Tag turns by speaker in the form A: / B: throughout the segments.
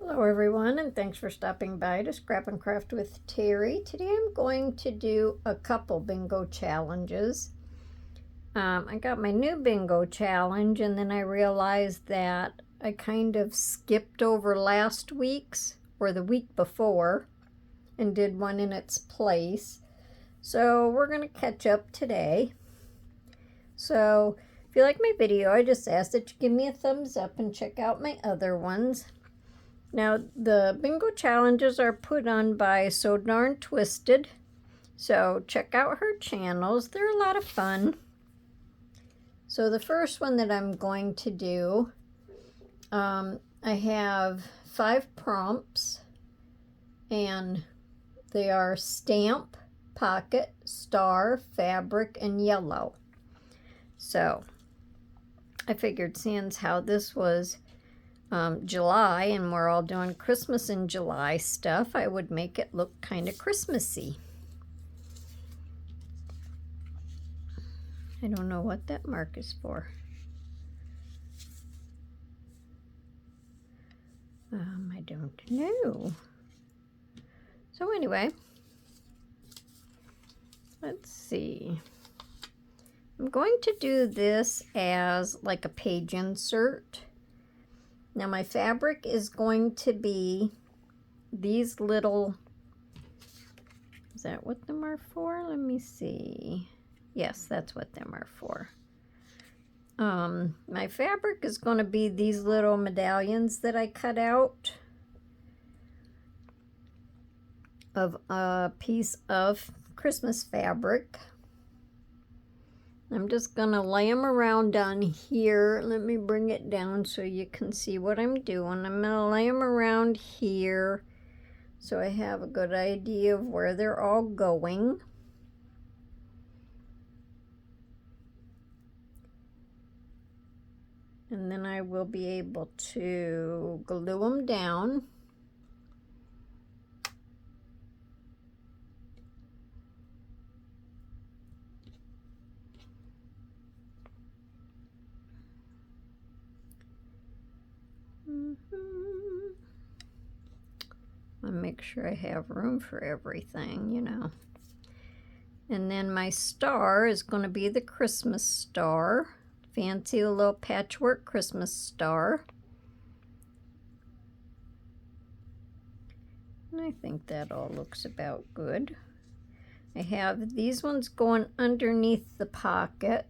A: Hello everyone, and thanks for stopping by to Scrap and Craft with Terry. Today I'm going to do a couple bingo challenges. I got my new bingo challenge, and then I realized that I kind of skipped over last week's or the week before and did one in its place. So we're going to catch up today. So if you like my video, I just ask that you give me a thumbs up and check out my other ones. Now, the bingo challenges are put on by So Darn Twisted, so check out her channels. They're a lot of fun. So the first one that I'm going to do, I have 5 prompts, and they are stamp, pocket, star, fabric, and yellow. So I figured, seeing how this was July and we're all doing Christmas in July stuff, I would make it look kind of Christmassy. I don't know what that mark is for. I don't know. So anyway, let's see. I'm going to do this as like a page insert. Now my fabric is going to be these little, is that what them are for? Let me see. Yes, that's what them are for. My fabric is going to be these little medallions that I cut out of a piece of Christmas fabric. I'm just going to lay them around down here. Let me bring it down so you can see what I'm doing. I'm going to lay them around here so I have a good idea of where they're all going. And then I will be able to glue them down. I'll make sure I have room for everything, you know. And then my star is going to be the Christmas star. Fancy little patchwork Christmas star. And I think that all looks about good. I have these ones going underneath the pocket.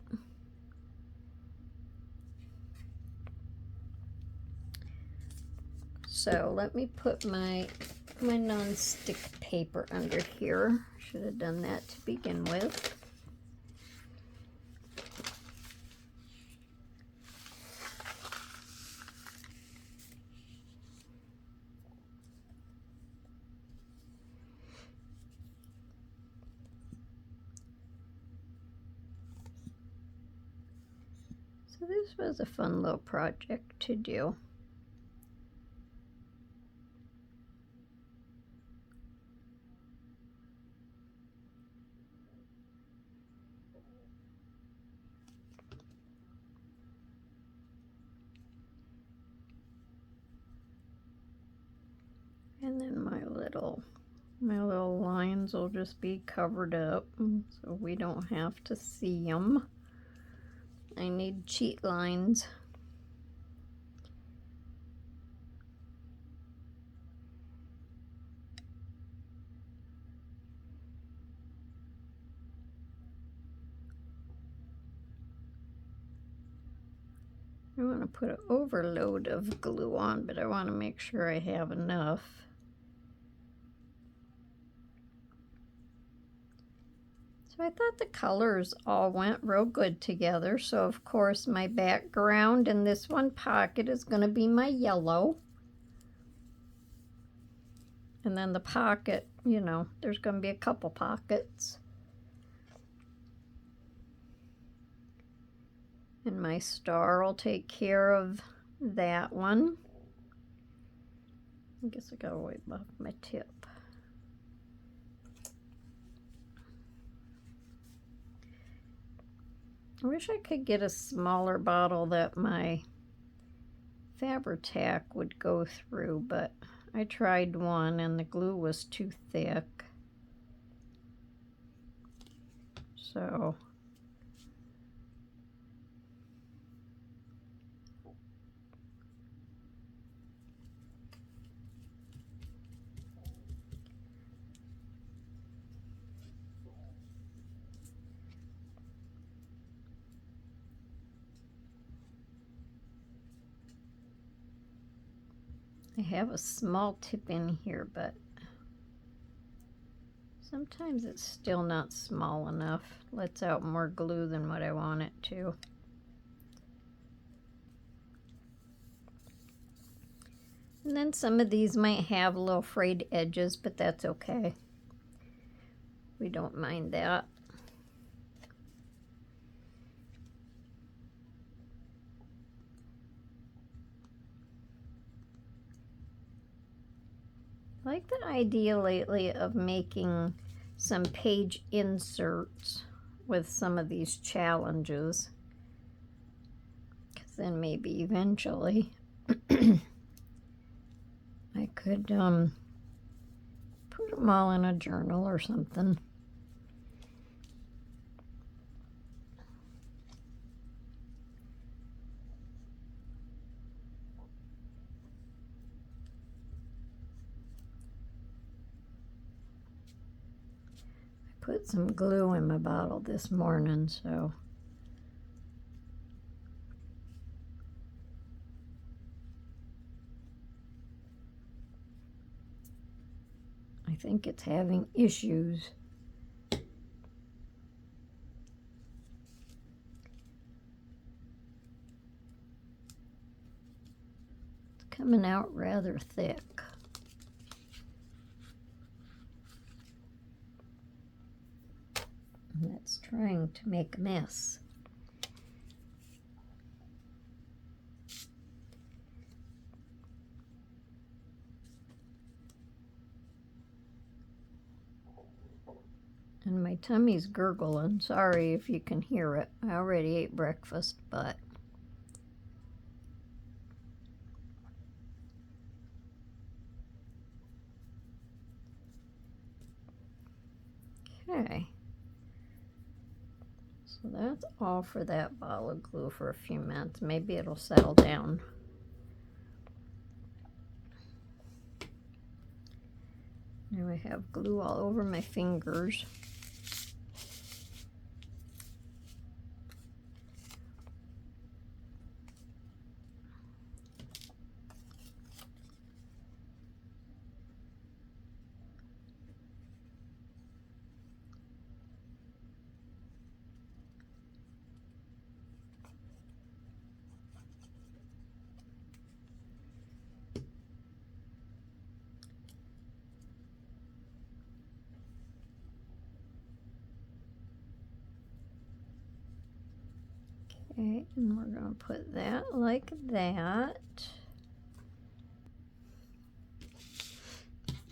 A: So let me put my non-stick paper under here. Should have done that to begin with. So this was a fun little project to do. And then my little lines will just be covered up so we don't have to see them. I need cheat lines. I want to put an overload of glue on, but I want to make sure I have enough. So I thought the colors all went real good together. So of course my background in this one pocket is going to be my yellow. And then the pocket, you know, there's going to be a couple pockets. And my star will take care of that one. I guess I gotta wipe off my tip. I wish I could get a smaller bottle that my Fabri-Tac would go through, but I tried one and the glue was too thick. So I have a small tip in here, but sometimes it's still not small enough. Lets out more glue than what I want it to. And then some of these might have little frayed edges, but that's okay. We don't mind that. I like the idea lately of making some page inserts with some of these challenges, because then maybe eventually I could put them all in a journal or something. Put some glue in my bottle this morning, so I think it's having issues. It's coming out rather thick. And that's trying to make a mess. And my tummy's gurgling. Sorry if you can hear it. I already ate breakfast, but okay. So that's all for that bottle of glue for a few minutes. Maybe it'll settle down. Now I have glue all over my fingers. Okay, and we're going to put that like that.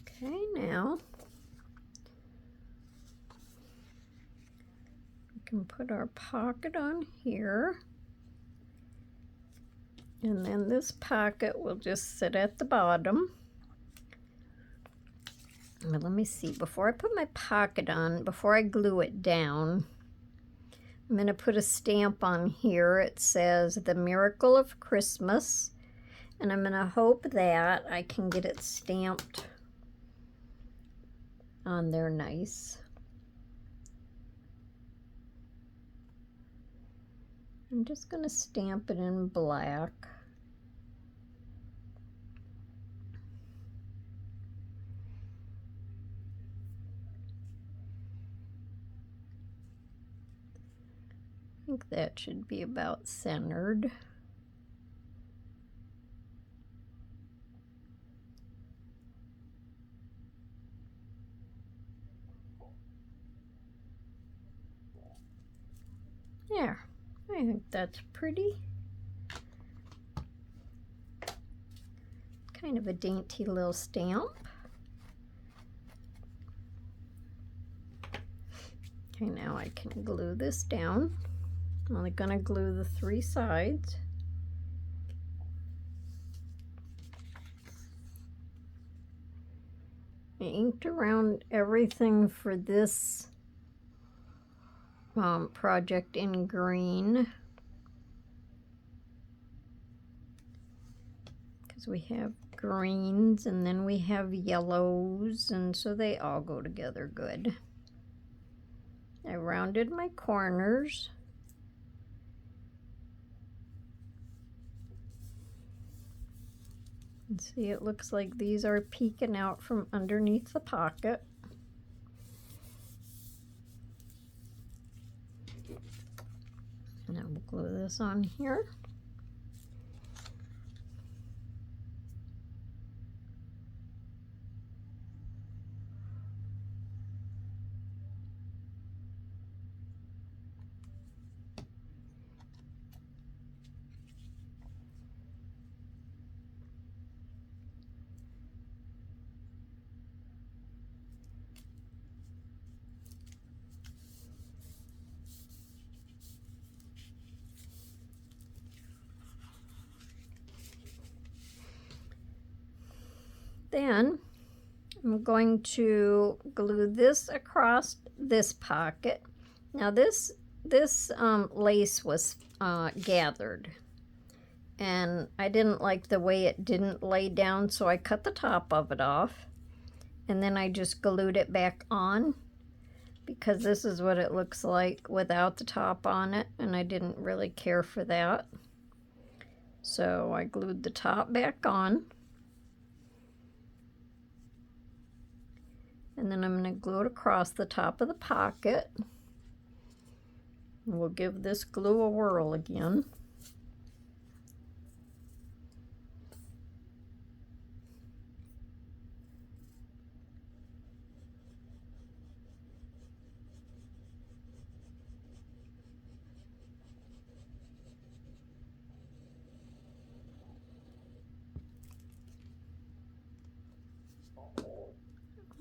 A: Okay, now we can put our pocket on here. And then this pocket will just sit at the bottom. But let me see, before I put my pocket on, before I glue it down, I'm going to put a stamp on here. It says The Miracle of Christmas, and I'm going to hope that I can get it stamped on there nice. I'm just going to stamp it in black. I think that should be about centered. There, I think that's pretty. Kind of a dainty little stamp. Okay, now I can glue this down. I'm only going to glue the 3 sides. I inked around everything for this project in green, because we have greens and then we have yellows, and so they all go together good. I rounded my corners. And see, it looks like these are peeking out from underneath the pocket. Now we'll glue this on here. Then I'm going to glue this across this pocket. Now this lace was gathered, and I didn't like the way it didn't lay down, so I cut the top of it off, and then I just glued it back on, because this is what it looks like without the top on it, and I didn't really care for that. So I glued the top back on. And then I'm going to glue it across the top of the pocket. We'll give this glue a whirl again.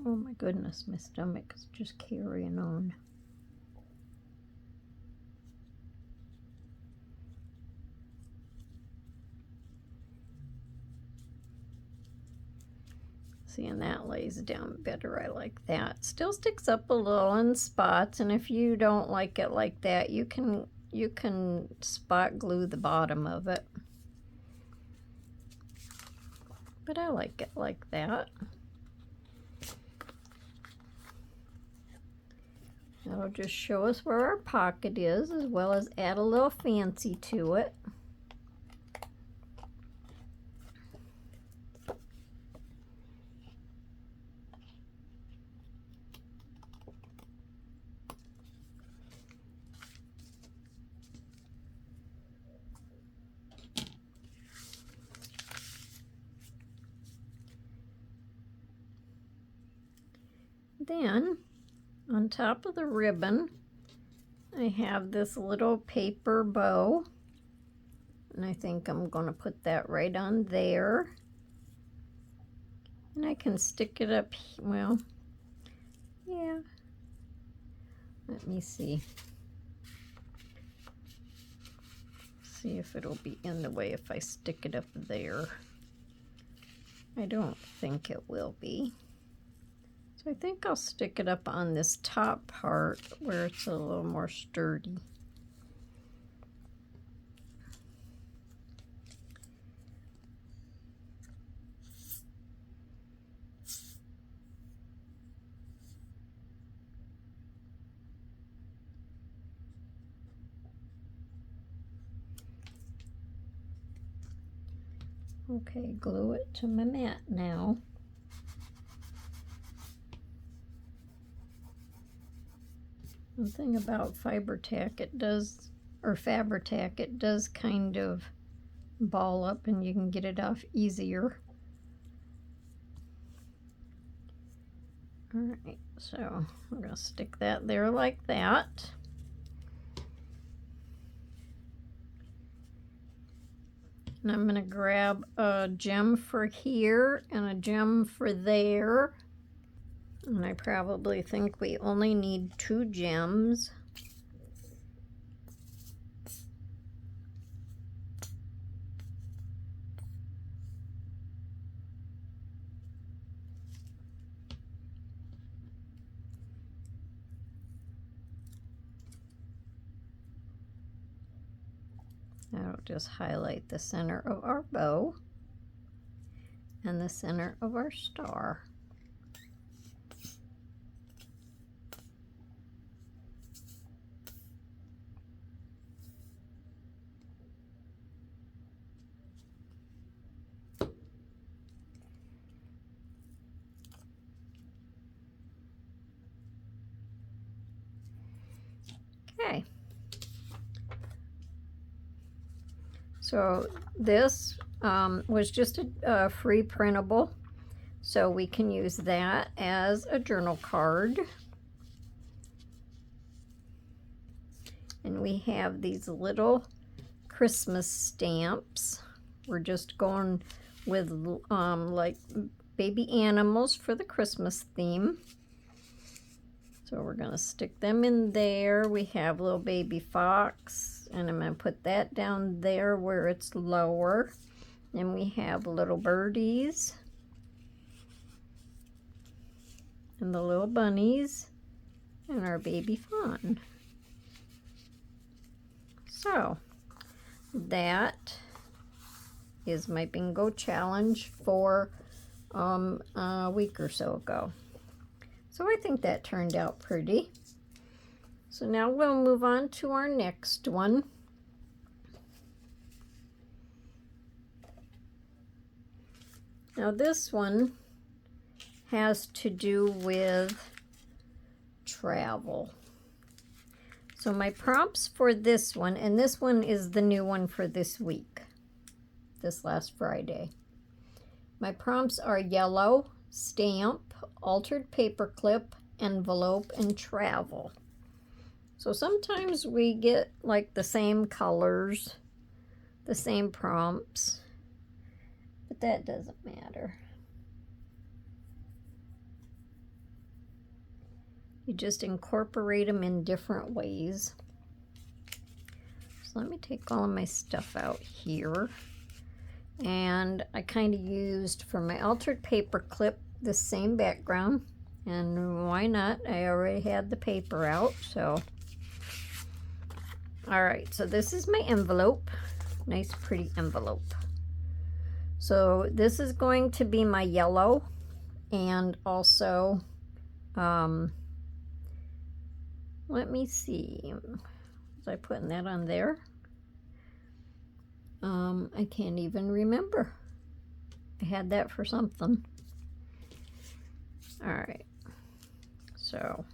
A: Oh my goodness, my stomach is just carrying on. See, and that lays down better. I like that. Still sticks up a little in spots, and if you don't like it like that, you can spot glue the bottom of it. But I like it like that. That'll just show us where our pocket is, as well as add a little fancy to it. Then, on top of the ribbon, I have this little paper bow, and I think I'm going to put that right on there. And I can stick it up, well, yeah. Let me see. See if it'll be in the way if I stick it up there. I don't think it will be. So I think I'll stick it up on this top part where it's a little more sturdy. Okay, glue it to my mat now. One thing about Fabri-Tac, it does kind of ball up and you can get it off easier. Alright, so I'm going to stick that there like that. And I'm going to grab a gem for here and a gem for there. And I probably think we only need 2 gems. That'll just highlight the center of our bow and the center of our star. Okay. So this was just a free printable, so we can use that as a journal card. And we have these little Christmas stamps. We're just going with like baby animals for the Christmas theme. So we're going to stick them in there. We have little baby fox, and I'm going to put that down there where it's lower. And we have little birdies and the little bunnies and our baby fawn. So that is my bingo challenge for a week or so ago. So I think that turned out pretty. So now we'll move on to our next one. Now this one has to do with travel. So my prompts for this one, and this one is the new one for this week, this last Friday. My prompts are yellow, stamp, altered paperclip, envelope, and travel. So sometimes we get like the same colors, the same prompts, but that doesn't matter. You just incorporate them in different ways. So let me take all of my stuff out here. And I kind of used for my altered paperclip the same background, and why not? I already had the paper out, so. All right, so this is my envelope. Nice, pretty envelope. So this is going to be my yellow, and also, let me see. Was I putting that on there? I can't even remember. I had that for something. All right, so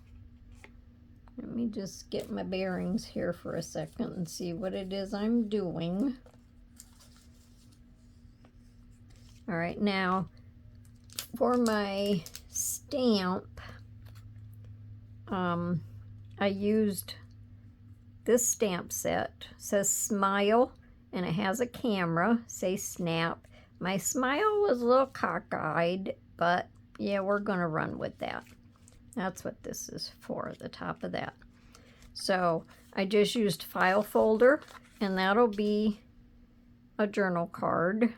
A: let me just get my bearings here for a second and see what it is I'm doing. All right, now for my stamp, I used this stamp set. It says smile, and it has a camera, say snap. My smile was a little cockeyed, but yeah, we're gonna run with that. That's what this is for, the top of that. So I just used file folder, and that'll be a journal card.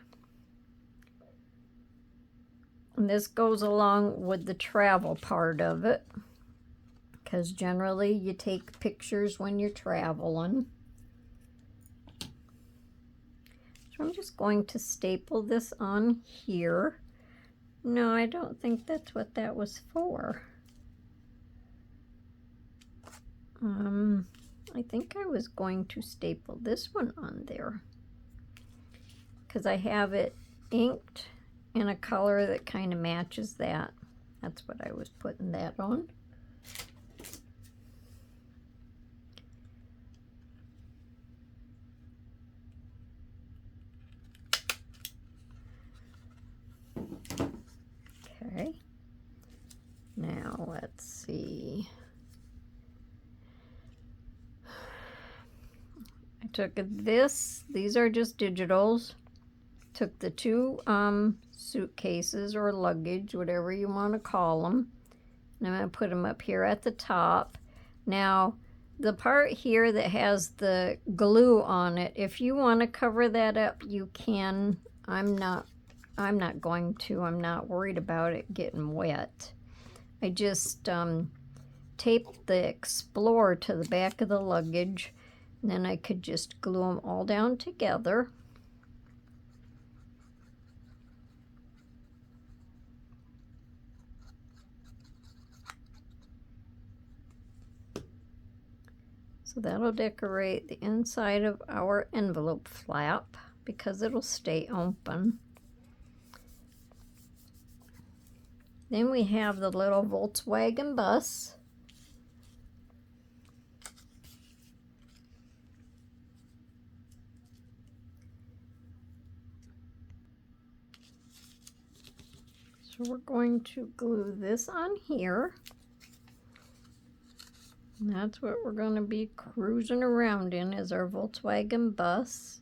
A: And this goes along with the travel part of it, because generally you take pictures when you're traveling. So I'm just going to staple this on here. No, I don't think that's what that was for. I think I was going to staple this one on there because I have it inked in a color that kind of matches that. That's what I was putting that on. Okay, now let's see. I took these are just digitals. Took the two suitcases or luggage, whatever you want to call them. And I'm going to put them up here at the top. Now, the part here that has the glue on it, if you want to cover that up, you can. I'm not going to. I'm not worried about it getting wet. I just taped the Explorer to the back of the luggage. And then I could just glue them all down together. So that'll decorate the inside of our envelope flap because it'll stay open. Then we have the little Volkswagen bus. So we're going to glue this on here. And that's what we're going to be cruising around in, is our Volkswagen bus.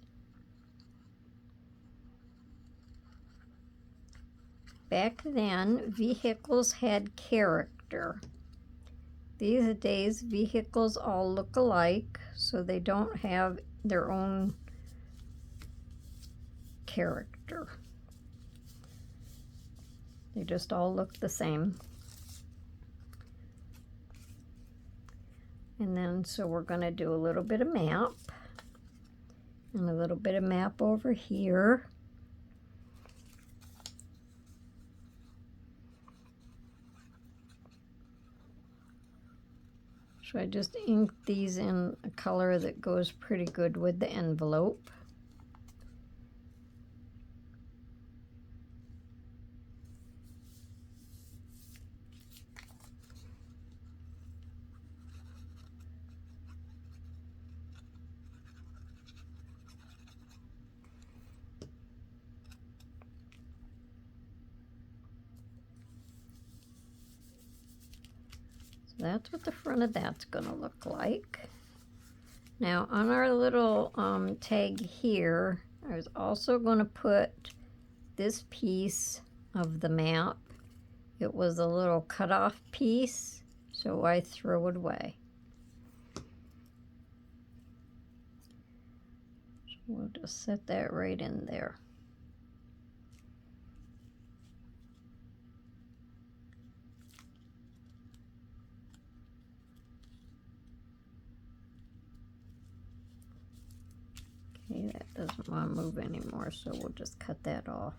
A: Back then, vehicles had character. These days, vehicles all look alike, so they don't have their own character. They just all look the same. And then, so we're going to do a little bit of map. And a little bit of map over here. So I just inked these in a color that goes pretty good with the envelope. That's what the front of that's going to look like. Now on our little tag here, I was also going to put this piece of the map. It was a little cut-off piece, so I threw it away. So we'll just set that right in there. Okay, that doesn't want to move anymore, so we'll just cut that off.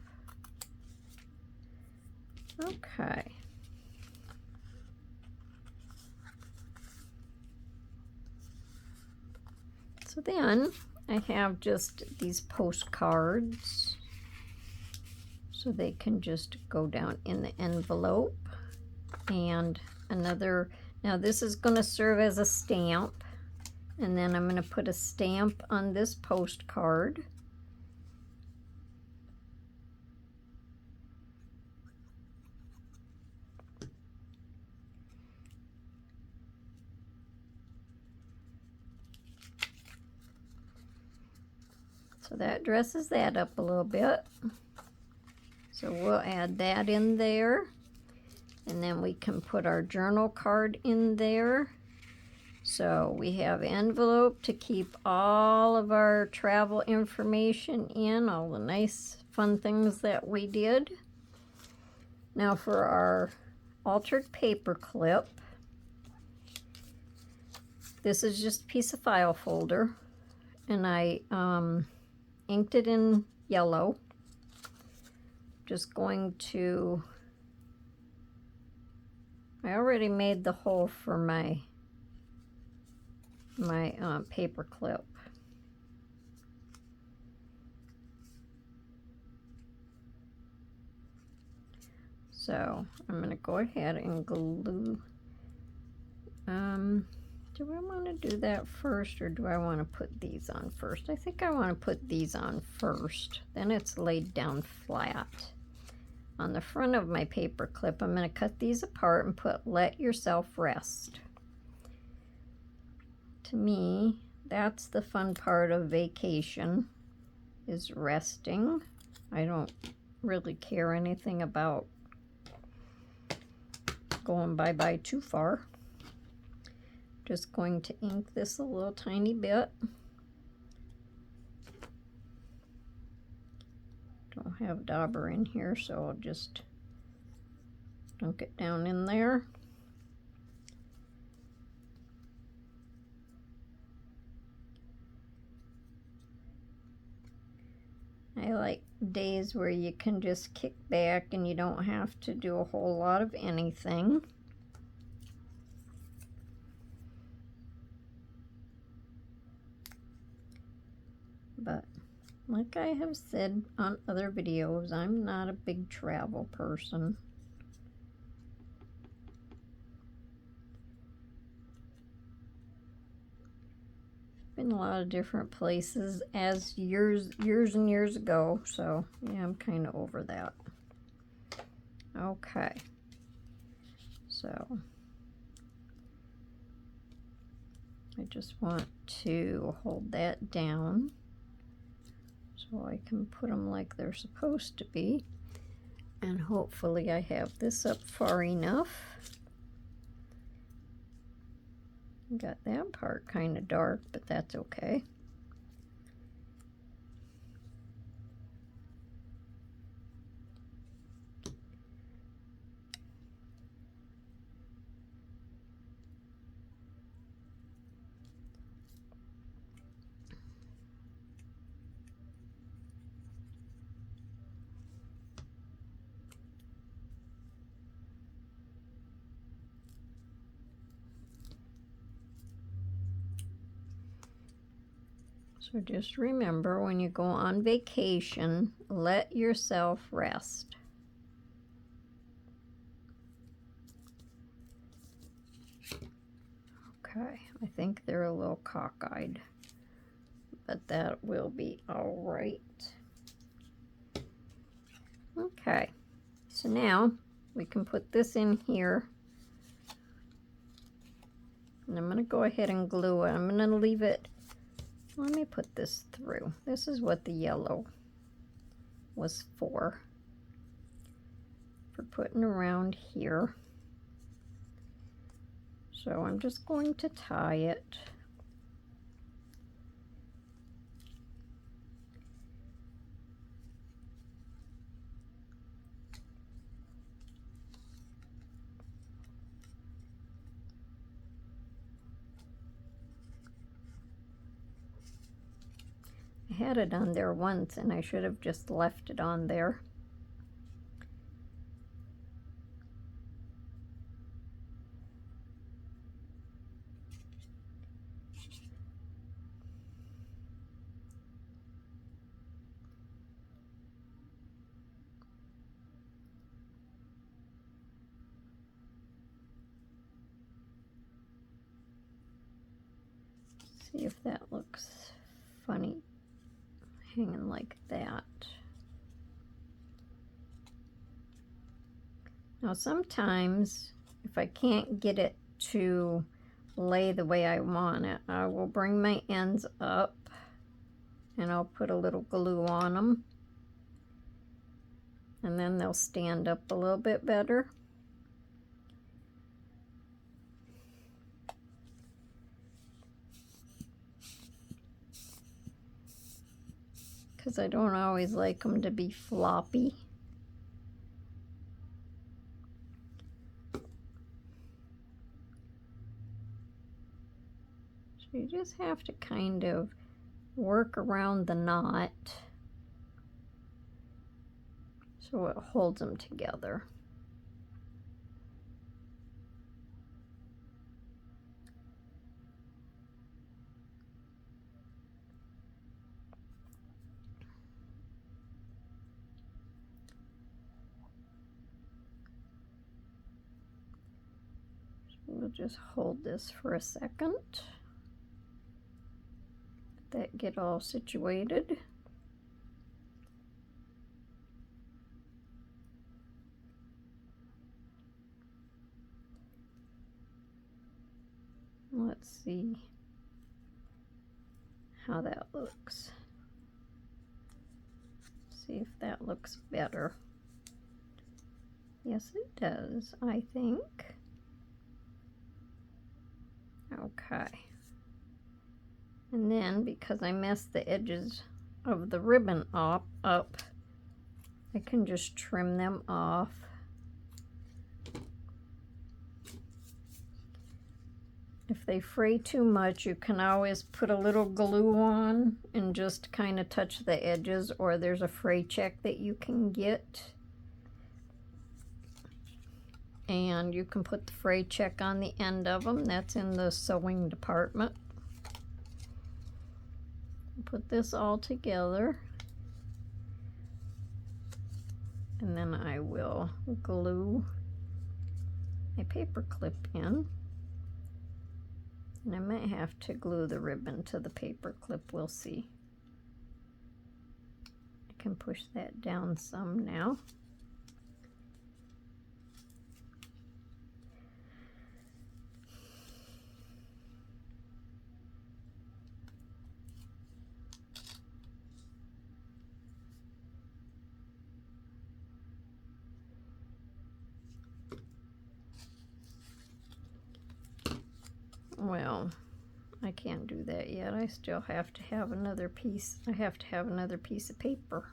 A: Okay. So then I have just these postcards, so they can just go down in the envelope. And another, now this is going to serve as a stamp. And then I'm going to put a stamp on this postcard. So that dresses that up a little bit. So we'll add that in there. And then we can put our journal card in there. So we have envelope to keep all of our travel information in, all the nice fun things that we did. Now for our altered paper clip, this is just a piece of file folder, and I inked it in yellow. Just going to, I already made the hole for my paper clip. So I'm going to go ahead and glue. Do I want to do that first, or do I want to put these on first? I think I want to put these on first. Then it's laid down flat. On the front of my paper clip, I'm going to cut these apart and put "Let yourself rest." To me, that's the fun part of vacation, is resting. I don't really care anything about going bye-bye too far. Just going to ink this a little tiny bit. Don't have dauber in here, so I'll just dunk it down in there. I like days where you can just kick back and you don't have to do a whole lot of anything. But like I have said on other videos, I'm not a big travel person. Been a lot of different places as years and years ago, so yeah, I'm kind of over that. Okay, so I just want to hold that down so I can put them like they're supposed to be, and hopefully I have this up far enough. Got that part kind of dark, but that's okay. So just remember, when you go on vacation, let yourself rest. Okay, I think they're a little cockeyed, but that will be all right. Okay, so now we can put this in here. And I'm going to go ahead and glue it. I'm going to leave it. Let me put this through. This is what the yellow was for putting around here. So I'm just going to tie it. I had it on there once and I should have just left it on there. See if that looks funny hanging like that. Now sometimes if I can't get it to lay the way I want it, I will bring my ends up and I'll put a little glue on them, and then they'll stand up a little bit better. Because I don't always like them to be floppy. So you just have to kind of work around the knot so it holds them together. We'll just hold this for a second. Let that get all situated. Let's see how that looks. See if that looks better. Yes, it does, I think. Okay. And then, because I messed the edges of the ribbon up, I can just trim them off. If they fray too much, you can always put a little glue on and just kind of touch the edges, or there's a fray check that you can get. And you can put the fray check on the end of them. That's in the sewing department. Put this all together. And then I will glue my paper clip in. And I might have to glue the ribbon to the paper clip, we'll see. I can push that down some now. Well, I can't do that yet. I still have to have another piece. I have to have another piece of paper.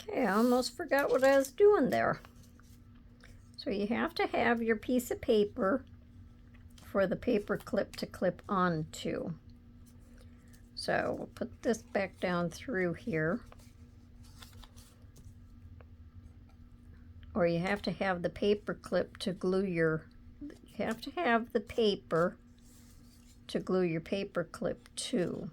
A: Okay, I almost forgot what I was doing there. So you have to have your piece of paper for the paper clip to clip onto. So we'll put this back down through here. Or you have to have the paper clip to glue your, you have to have the paper to glue your paper clip to.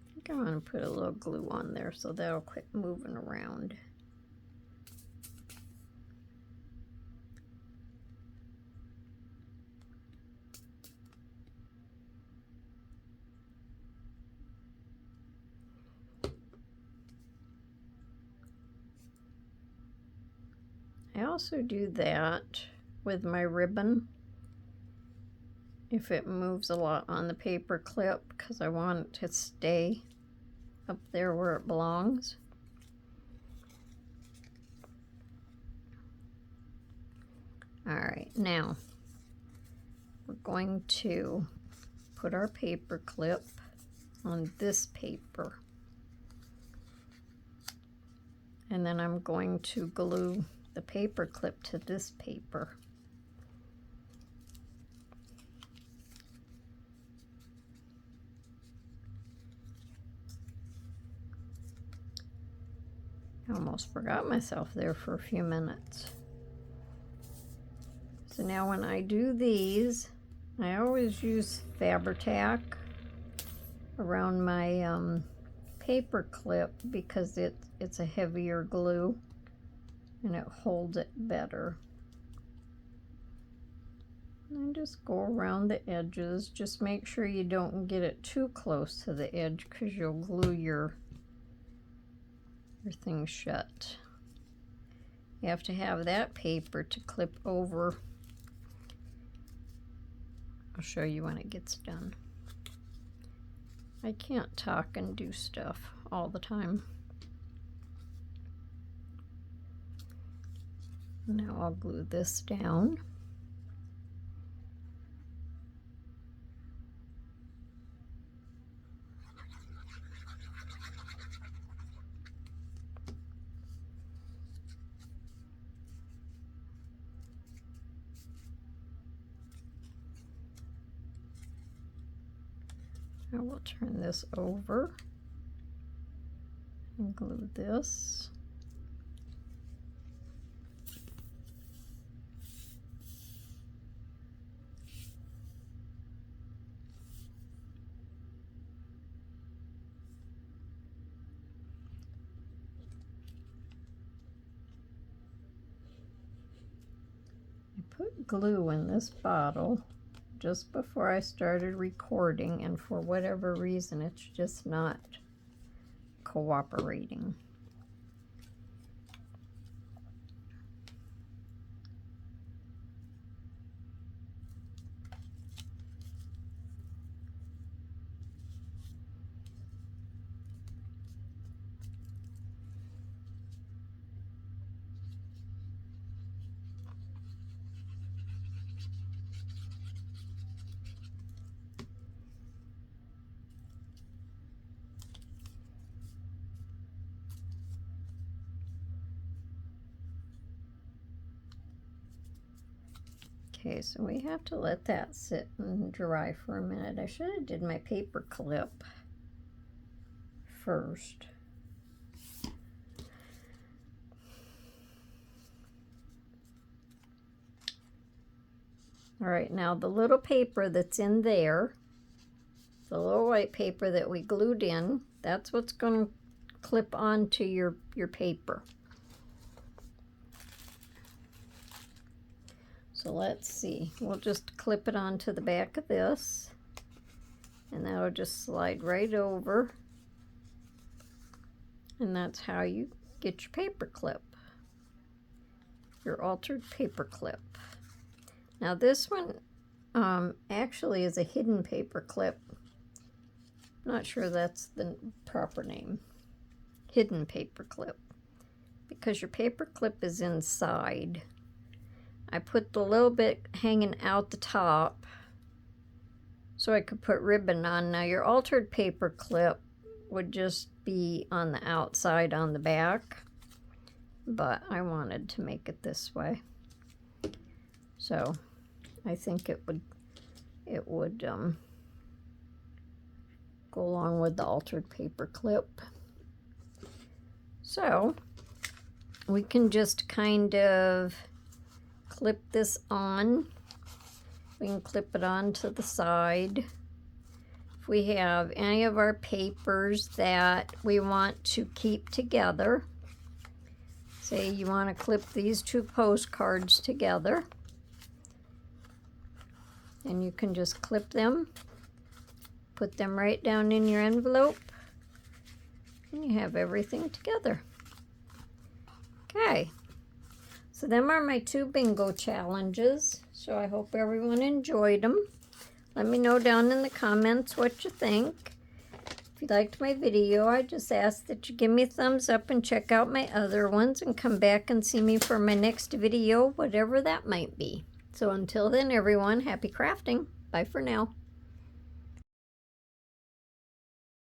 A: I think I'm going to put a little glue on there so that'll quit moving around. I also do that with my ribbon if it moves a lot on the paper clip, because I want it to stay up there where it belongs. Alright, now we're going to put our paper clip on this paper. And then I'm going to glue the paper clip to this paper. I almost forgot myself there for a few minutes. So now when I do these, I always use Fabri-Tac around my paper clip because it's a heavier glue and it holds it better. And just go around the edges. Just make sure you don't get it too close to the edge because you'll glue your thing shut. You have to have that paper to clip over. I'll show you when it gets done. I can't talk and do stuff all the time. Now I'll glue this down. I will turn this over and glue this. I put glue in this bottle just before I started recording, and for whatever reason it's just not cooperating. Okay, so we have to let that sit and dry for a minute. I should have did my paper clip first. All right, now the little paper that's in there, the little white paper that we glued in, that's what's going to clip onto your paper. So let's see, we'll just clip it onto the back of this, and that'll just slide right over, and that's how you get your paper clip, your altered paper clip. Now this one actually is a hidden paper clip. Not sure that's the proper name. Hidden paper clip, because your paper clip is inside. I put the little bit hanging out the top so I could put ribbon on. Now your altered paper clip would just be on the outside on the back, but I wanted to make it this way. So I think it would go along with the altered paper clip. So we can just kind of clip this on. We can clip it on to the side. If we have any of our papers that we want to keep together, say you want to clip these two postcards together, and you can just clip them, put them right down in your envelope, and you have everything together. Okay, so them are my 2 bingo challenges. So I hope everyone enjoyed them. Let me know down in the comments what you think. If you liked my video, I just ask that you give me a thumbs up and check out my other ones and come back and see me for my next video, whatever that might be. So until then, everyone, happy crafting. Bye for now.